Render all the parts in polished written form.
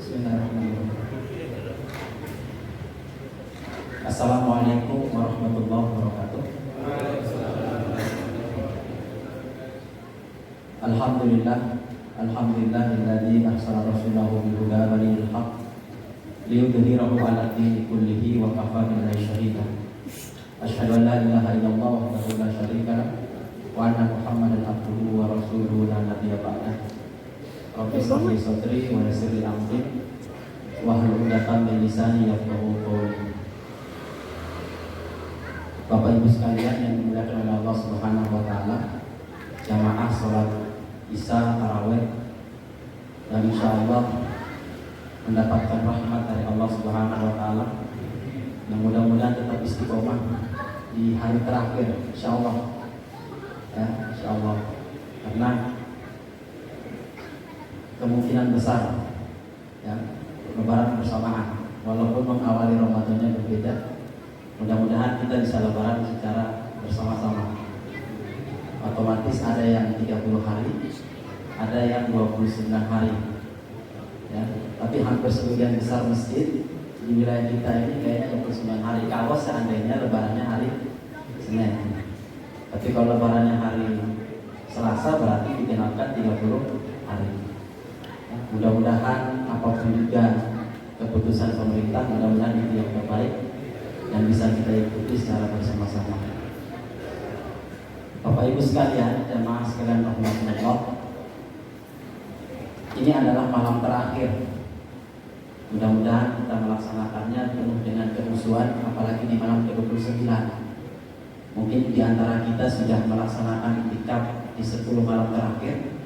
Bismillahirrahmanirrahim. Assalamualaikum warahmatullahi wabarakatuh. Alhamdulillahilladzi arsala rasulahu bil huda wa dinil haqq liyudhhirahu 'ala ad-dini kullihi wa kafaa billahi shahida. Asyhadu an la ilaha illallah wahdahu la syarika lah wa anna Muhammadan abduhu wa rasuluhu la nabiyya ba'dah. Rabbi shrah li sadri wa yassir li amri wahlul 'uqdatam min lisani yafqahu qawli. Bapak Ibu sekalian yang dimuliakan oleh Allah Subhanahu wa taala, jamaah salat Isya tarawih dan insyaallah mendapatkan rahmat dari Allah Subhanahu wa taala. Yang mudah-mudahan tetap istiqomah di hari terakhir insyaallah. Ya, insyaallah. Karena kemungkinan besar ya lebaran bersamaan, walaupun mengawali Ramadannya berbeda. Mudah-mudahan kita bisa lebaran secara bersama-sama. Otomatis ada yang 30 hari, ada yang 29 hari ya. Tapi hampir sebagian besar masjid di wilayah kita ini kayaknya 29 hari. Kalau seandainya lebarannya hari Senin. Tapi kalau lebarannya hari Selasa berarti dikenalkan 30 hari. Mudah-mudahan apapun juga keputusan pemerintah, mudah-mudahan itu yang terbaik dan bisa kita ikuti secara bersama-sama. Bapak Ibu sekalian, jamaah sekalian rahmatullah, ini adalah malam terakhir. Mudah-mudahan kita melaksanakannya penuh dengan kehusuan, apalagi di malam ke-29. Mungkin di antara kita sudah melaksanakan iktikaf di 10 malam terakhir.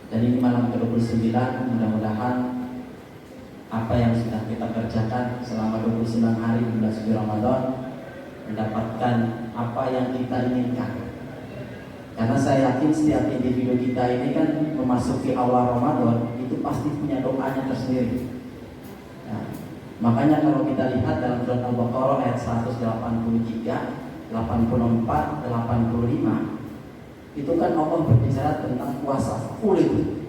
Dan ini malam ke-29, mudah-mudahan apa yang sudah kita kerjakan selama 29 hari di bulan suci Ramadan mendapatkan apa yang kita inginkan. Karena saya yakin setiap individu kita ini kan memasuki awal Ramadan itu pasti punya doanya tersendiri. Nah, makanya kalau kita lihat dalam surat Al-Baqarah ayat 183, 84, 85 itu kan Allah berbicara tentang puasa full itu.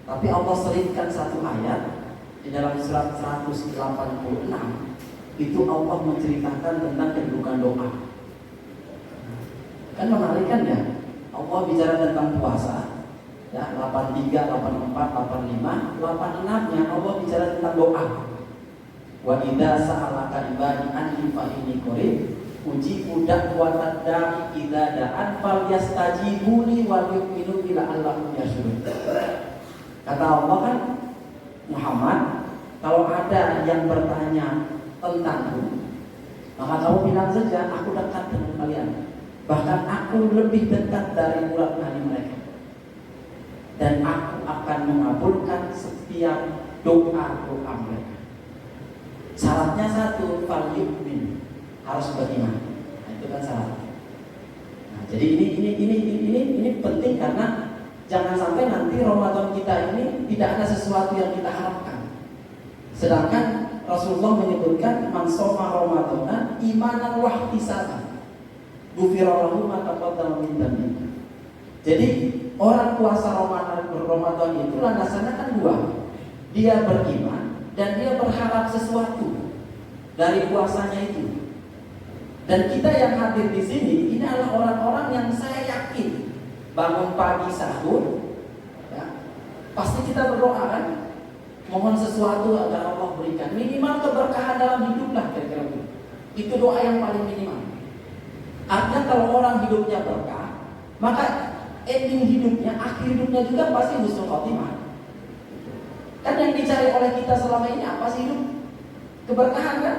Tapi Allah selipkan satu ayat di dalam surat 186 itu Allah menceritakan tentang kedudukan doa. Kan menarik kan ya? Allah bicara tentang puasa ya, 83, 84, 85, 86-nya Allah bicara tentang doa. Wa idza sa'alaka ibadi anni fa inni qarib ujibu da'watad da'i idza da'an falyastajibuni wa yu'minu ila Allahum yashurun. Kata Allah kan, Muhammad, kalau ada yang bertanya tentangku, maka kamu bilang saja aku dekat dengan kalian. Bahkan aku lebih dekat dari urat nadi mereka. Dan aku akan mengabulkan setiap doa-doa mereka. Syaratnya satu, fal yu'min, harus beriman. Nah, itu kan syaratnya. Nah, jadi ini penting karena jangan sampai nanti Ramadan kita ini tidak ada sesuatu yang kita harapkan. Sedangkan Rasulullah menyebutkan man shoma Ramadana imanan wa ihtisaban ghufira lahu ma taqaddama min dhanbi. Jadi orang puasa Ramadan itu landasannya kan dua. Dia beriman dan dia berharap sesuatu dari puasanya itu. Dan kita yang hadir di sini ini adalah orang-orang yang saya yakin bangun pagi sahur, ya, pasti kita berdoa kan, mohon sesuatu agar Allah berikan minimal keberkahan dalam hidup lah kira-kira itu. Itu doa yang paling minimal. Artinya kalau orang hidupnya berkah, maka ending hidupnya, akhir hidupnya juga pasti husnul khotimah. Kan yang dicari oleh kita selama ini apa sih hidup? Keberkahan kan?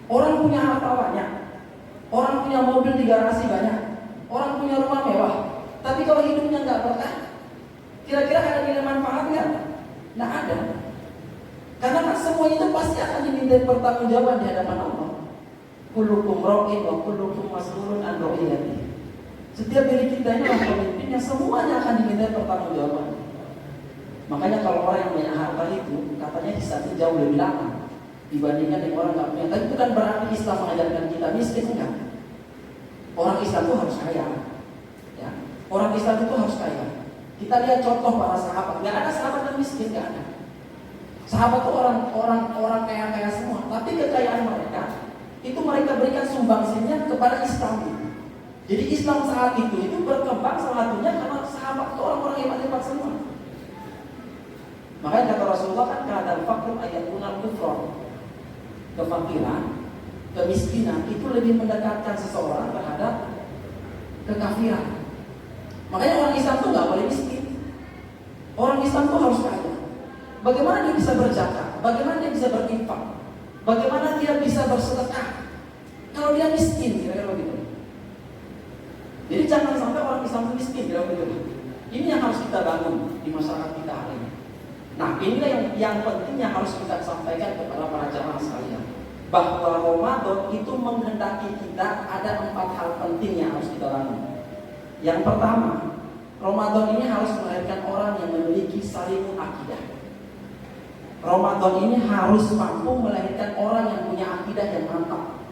Orang punya harta banyak, orang punya mobil di garasi banyak, orang punya rumah mewah. Tapi kalau hidupnya nggak berkah, kira-kira ada nilai manfaat nggak? Nggak ada. Karena kan semua itu pasti akan diminta pertanggungjawaban di hadapan Allah. Kullukum ra'in wa kullukum mas'ulun an ra'iyatihi. Setiap diri kita ini adalah pemimpin yang semuanya akan diminta pertanggungjawaban. Makanya kalau orang yang banyak harta itu katanya hisabnya jauh lebih lama dibandingkan dengan orang nggak punya. Tapi itu kan berarti Islam mengajarkan kita miskin enggak? Orang Islam itu harus kaya. Ya. Orang Islam itu harus kaya. Kita lihat contoh para sahabat. Nggak ada sahabat yang miskin, nggak ada. Sahabat itu orang kaya semua, tapi kekayaan mereka itu mereka berikan sumbangsinya kepada Islam. Jadi Islam saat itu berkembang salah satunya karena sahabat itu orang-orang hebat-hebat semua. Makanya kata Rasulullah kan kadal fakir ayatunal kufron, kefakiran, kemiskinan itu lebih mendekatkan seseorang terhadap kekafiran. Makanya orang Islam itu nggak boleh miskin. Orang Islam itu harus kaya. Bagaimana dia bisa berzakat? Bagaimana dia bisa berinfak? Bagaimana dia bisa bersedekah kalau dia miskin? Kira-kira begitu. Jadi jangan sampai orang Islam itu miskin, kira-kira begitu. Ini yang harus kita bangun di masyarakat kita hari ini. Nah, inilah yang penting yang harus kita sampaikan kepada para jamaah sekalian, bahwa Ramadan itu menghendaki kita ada 4 hal penting yang harus kita bangun. Yang pertama, Ramadan ini harus melahirkan orang yang memiliki salimul akidah. Ramadan ini harus mampu melahirkan orang yang punya akidah yang mantap.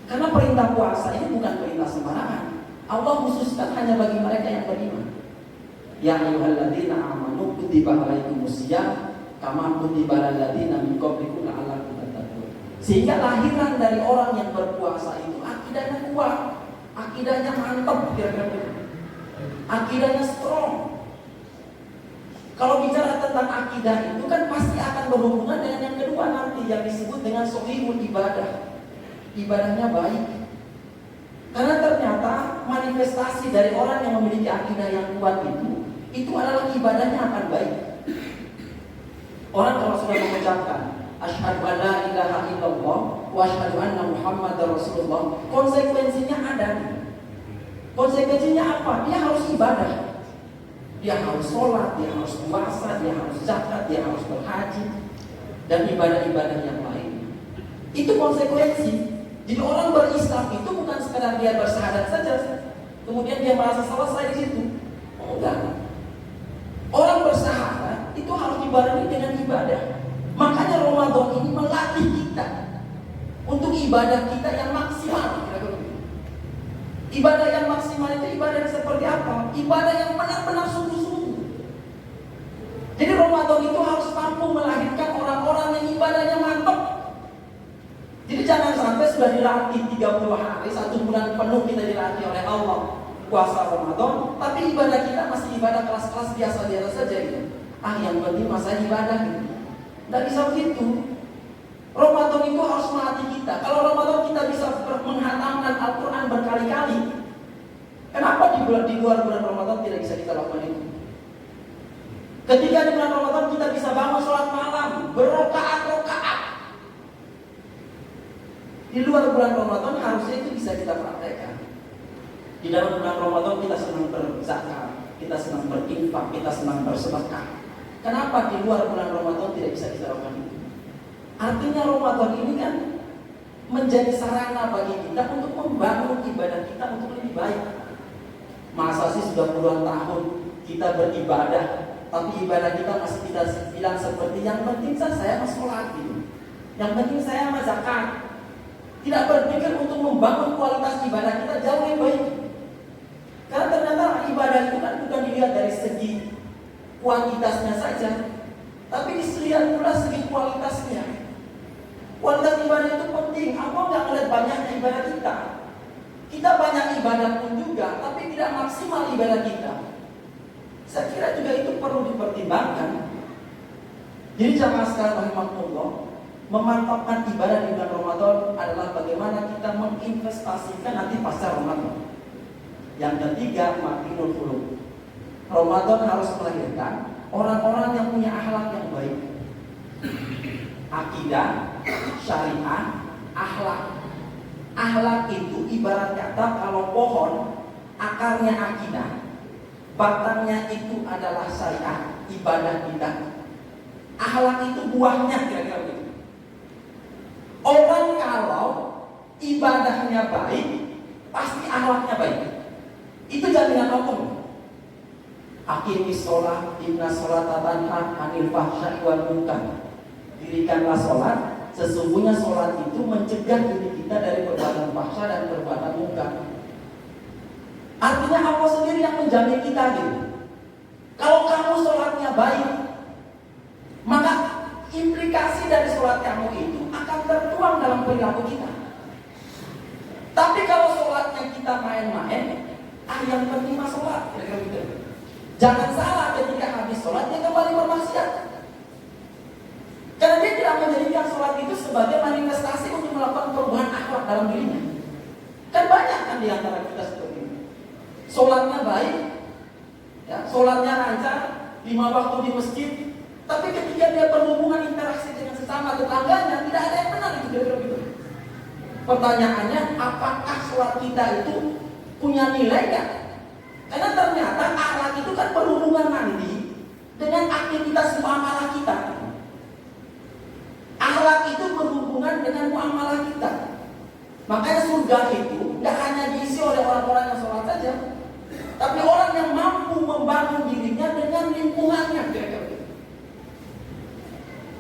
Karena perintah puasa ini bukan perintah sembarangan. Allah khususkan hanya bagi mereka yang beriman. Ya ayyuhalladzina amanu kutiba alaikumusiyam kama kutiba alal ladzina min qablikum la'allakum tattaqun. Sehingga lahiran dari orang yang berpuasa itu akidahnya kuat, akidahnya mantap, akidahnya strong. Kalau bicara tentang akidah itu kan pasti akan berhubungan dengan yang kedua nanti yang disebut dengan shahihul ibadah. Ibadahnya baik. Karena ternyata manifestasi dari orang yang memiliki akidah yang kuat itu adalah ibadahnya akan baik. Orang kalau sudah mengucapkan asyhadu an la ilaha illallah wa asyhadu anna muhammadar rasulullah, konsekuensinya ada. Konsekuensinya apa? Dia harus ibadah. Dia harus sholat, dia harus puasa, dia harus zakat, dia harus berhaji, dan ibadah-ibadah yang lain. Itu konsekuensi. Jadi orang berislam itu bukan sekadar dia bersyahadat saja, kemudian dia merasa selesai di situ. Oh, enggak. Orang bersyahadat itu harus dibarengi dengan ibadah. Makanya Ramadan ini melatih kita untuk ibadah kita yang maksimal. Ibadah yang maksimal itu ibadah yang seperti apa? Ibadah yang benar-benar sungguh-sungguh. Jadi Ramadan itu harus mampu melahirkan orang-orang yang ibadahnya mantap. Jadi jangan sampai sudah dilatih 30 hari, 1 bulan penuh kita dilatih oleh Allah puasa Ramadan, tapi ibadah kita masih ibadah kelas-kelas biasa-biasa saja gitu. Yang penting masa ibadah gitu. Nggak bisa begitu. Ramadan itu harus melatih kita. Kalau Ramadan kita bisa menghatamkan Al-Quran berkali-kali, kenapa di luar bulan Ramadan tidak bisa kita lakukan itu? Ketika di bulan Ramadan kita bisa bangun sholat malam berrokaat-rokaat, di luar bulan Ramadan harusnya itu bisa kita praktekkan. Di dalam bulan Ramadan kita senang berzakat, kita senang berinfak, kita senang bersedekah. Kenapa di luar bulan Ramadan tidak bisa kita lakukan itu? Artinya Ramadan ini kan menjadi sarana bagi kita untuk membangun ibadah kita untuk lebih baik. Masa sih sudah puluhan tahun kita beribadah, tapi ibadah kita masih kita bilang seperti yang penting saya sholat gitu, yang penting saya zakat. Tidak berpikir untuk membangun kualitas ibadah kita jauh lebih baik. Karena ternyata ibadah itu kan bukan dilihat dari segi kuantitasnya saja, tapi dilihat pula segi kualitasnya. Kualitas ibadah itu penting. Allah nggak melihat banyaknya ibadah kita. Kita banyak ibadah pun juga, tapi tidak maksimal ibadah kita. Saya kira juga itu perlu dipertimbangkan. Jadi jamaah sekalian rahimahullah, memantapkan ibadah di bulan Ramadan adalah bagaimana kita menginvestasikan nanti pasca Ramadan. Yang ketiga, makinul khuluq. Ramadan harus melahirkan orang-orang yang punya akhlak yang baik. Akidah, syariah, akhlak. Akhlak itu ibarat kata kalau pohon akarnya akidah, batangnya itu adalah syariah, ibadah kita. Akhlak itu buahnya, kira-kira begitu. Orang kalau ibadahnya baik, pasti akhlaknya baik. Itu jaminan Allah. Aqimis sholat, inna sholata tanha anil fahsya'i wal munkar. Dirikanlah sholat, sesungguhnya sholat itu mencegah diri kita dari perbuatan fahsya dan perbuatan munkar. Artinya Allah sendiri yang menjamin kita gitu. Kalau kamu sholatnya baik, maka sholat kamu itu akan tertuang dalam perilaku kita. Tapi kalau sholatnya kita main-main, yang penting mah sholat. Jangan salah, ketika habis sholat dia kembali bermaksiat. Karena dia tidak menjadikan sholat itu sebagai manifestasi untuk melakukan perubahan akhlak dalam dirinya. Kan banyak kan di antara kita seperti ini. Sholatnya baik, ya, sholatnya lancar, 5 waktu di masjid, tapi ketika dia berhubungan interaksi dengan sesama tetangganya, tidak ada yang benar itu kira-kira gitu. Pertanyaannya, apakah sholat kita itu punya nilai nggak? Karena ternyata akhlak itu kan berhubungan nanti dengan aktivitas muamalah kita. Akhlak itu berhubungan dengan muamalah kita. Makanya surga itu nggak hanya diisi oleh orang-orang yang sholat saja, tapi orang yang mampu membangun dirinya dengan lingkungannya.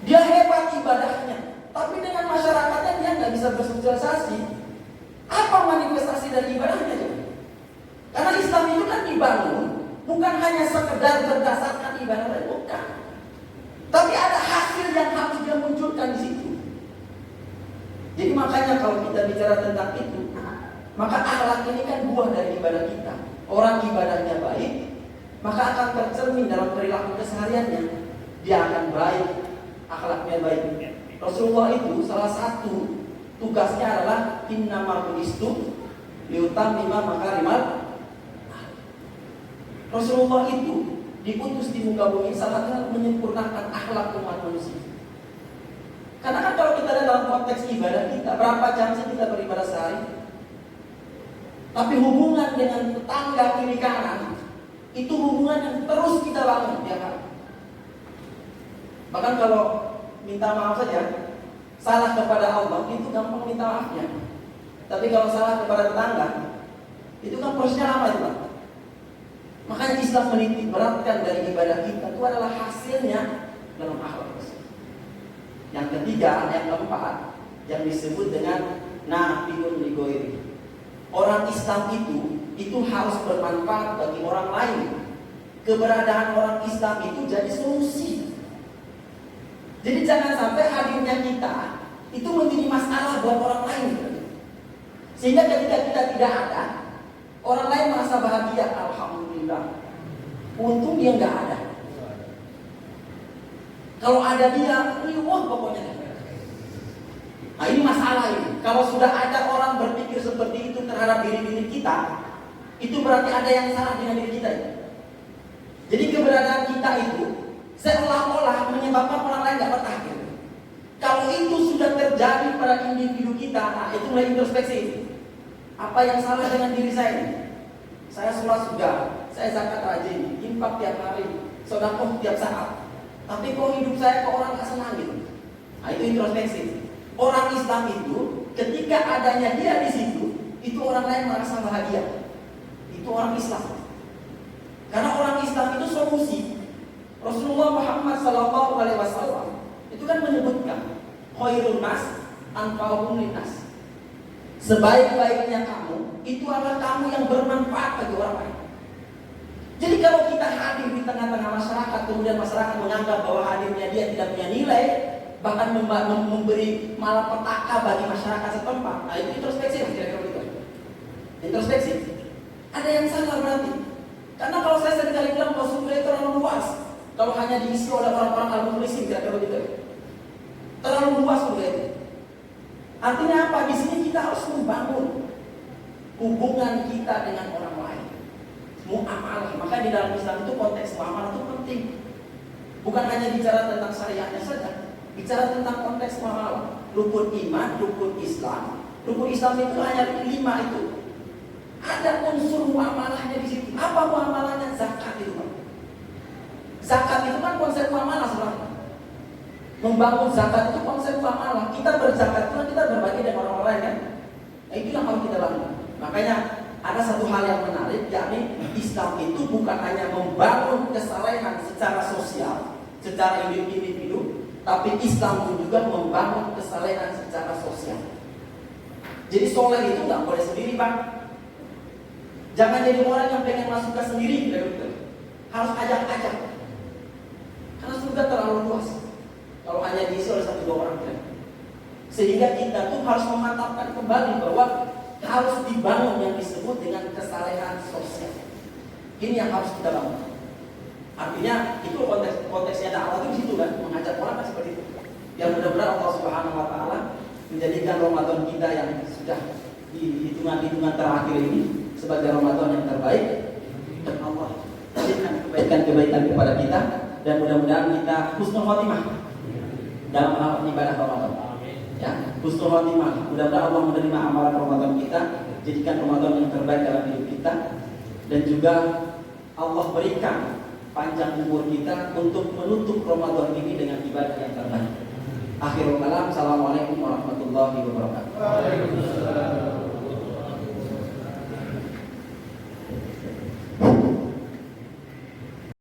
Dia hebat ibadahnya, tapi dengan masyarakatnya dia nggak bisa bersosialisasi. Apa manifestasi dari ibadahnya? Karena Islam itu kan dibangun bukan hanya sekedar berdasarkan ibadah, bukan. Tapi ada hasil yang harus dia munculkan di situ. Jadi makanya kalau kita bicara tentang itu, maka akhlak ini kan buah dari ibadah kita. Orang ibadahnya baik, maka akan tercermin dalam perilaku kesehariannya. Dia akan baik, akhlaknya baik. Rasulullah itu salah satu tugasnya adalah innamal bu'istu liutammima makarimal. Rasulullah itu diutus di muka bumi salah satu menyempurnakan akhlak umat manusia. Karena kan kalau kita lihat dalam konteks ibadah kita, berapa jam sih kita beribadah sehari? Tapi hubungan dengan tetangga kiri kanan itu hubungan yang terus kita bangun tiap hari. Bahkan kalau minta maaf saja, salah kepada Allah itu gampang minta maafnya. Tapi kalau salah kepada tetangga, itu kan prosesnya lama itu, Pak. Makanya Islam menitik beratkan dari ibadah kita itu adalah hasilnya dalam akhlak. Yang ketiga, yang keempat, yang disebut dengan nafiun li ghairi. Orang Islam itu harus bermanfaat bagi orang lain. Keberadaan orang Islam itu jadi solusi. Jadi jangan sampai hadirnya kita itu menjadi masalah buat orang lain. Sehingga ketika kita tidak ada, orang lain merasa bahagia. Alhamdulillah, untung dia nggak ada. Kalau ada dia, riuh pokoknya. Nah ini masalah ini. Kalau sudah ada orang berpikir seperti itu terhadap diri kita, itu berarti ada yang salah dengan diri kita. Jadi keberadaan kita itu seolah-olah menyebabkan orang lain nggak bertakir. Kalau itu sudah terjadi pada individu kita, nah itu mulai introspeksi. Apa yang salah dengan diri saya? Saya sholat sudah, saya zakat rajin, infak tiap hari, sedekah tiap saat. Tapi kok hidup saya kok orang nggak senang gitu? Nah itu introspeksi. Orang Islam itu ketika adanya dia di situ, itu orang lain merasa bahagia. Itu orang Islam. Karena orang Islam itu solusi. Rasulullah Muhammad SAW itu kan menyebutkan khairun nas anfa'uhum linnas. Sebaik-baiknya kamu itu adalah kamu yang bermanfaat bagi orang lain. Jadi kalau kita hadir di tengah-tengah masyarakat, kemudian masyarakat menganggap bahwa hadirnya dia tidak punya nilai, bahkan memberi malapetaka bagi masyarakat setempat, nah itu introspeksi, kira-kira begitu. Introspeksi. Ada yang salah berarti. Karena kalau saya seringkali bilang bahwa surga itu terlalu luas, kalau hanya diisi oleh orang-orang al-mukhlisin, kira-kira begitu. Terlalu luas surga itu. Artinya apa? Di sini kita harus membangun hubungan kita dengan orang lain. Muamalah. Maka di dalam Islam itu konteks muamalah itu penting. Bukan hanya bicara tentang syariatnya saja, bicara tentang konteks muamalah. Rukun iman, rukun Islam. Rukun Islam itu hanya 5 itu. Ada unsur muamalahnya di situ. Apa muamalahnya? Zakat itu, Pak. Zakat itu kan konsep muamalah sebenarnya. Membangun zakat itu konsep muamalah. Kita berzakat itu kita berbagi dengan orang lain kan. Nah, itu yang harus kita lakukan. Makanya ada satu hal yang menarik, yakni Islam itu bukan hanya membangun kesalehan secara sosial, secara individu, tapi Islam pun juga membangun kesalehan secara sosial. Jadi soleh itu nggak boleh sendiri, Pak. Jangan jadi orang yang pengen masuk ke sendiri, gitu. Harus ajak-ajak. Karena surga terlalu luas. Kalau hanya diisi oleh satu dua orang kira. Sehingga kita tuh harus memantapkan kembali bahwa harus dibangun yang disebut dengan kesalehan sosial. Ini yang harus kita bangun. Artinya itu konteksnya dakwah itu di situ kan, mengajak orang kan seperti itu. Yang mudah-mudahan Allah Subhanahu wa taala menjadikan Ramadan kita yang sudah di hitungan terakhir ini sebagai Ramadan yang terbaik, dan Allah berikan kebaikan-kebaikan kepada kita, dan mudah-mudahan kita husnul khotimah dalam hal ibadah Ramadan. Ya, husnul khotimah. Mudah-mudahan Allah menerima amalan Ramadan kita, jadikan Ramadan yang terbaik dalam hidup kita, dan juga Allah berikan panjang umur kita untuk menutup Ramadan ini dengan ibadah yang terbaik. Akhirul kalam, assalamualaikum warahmatullahi wabarakatuh.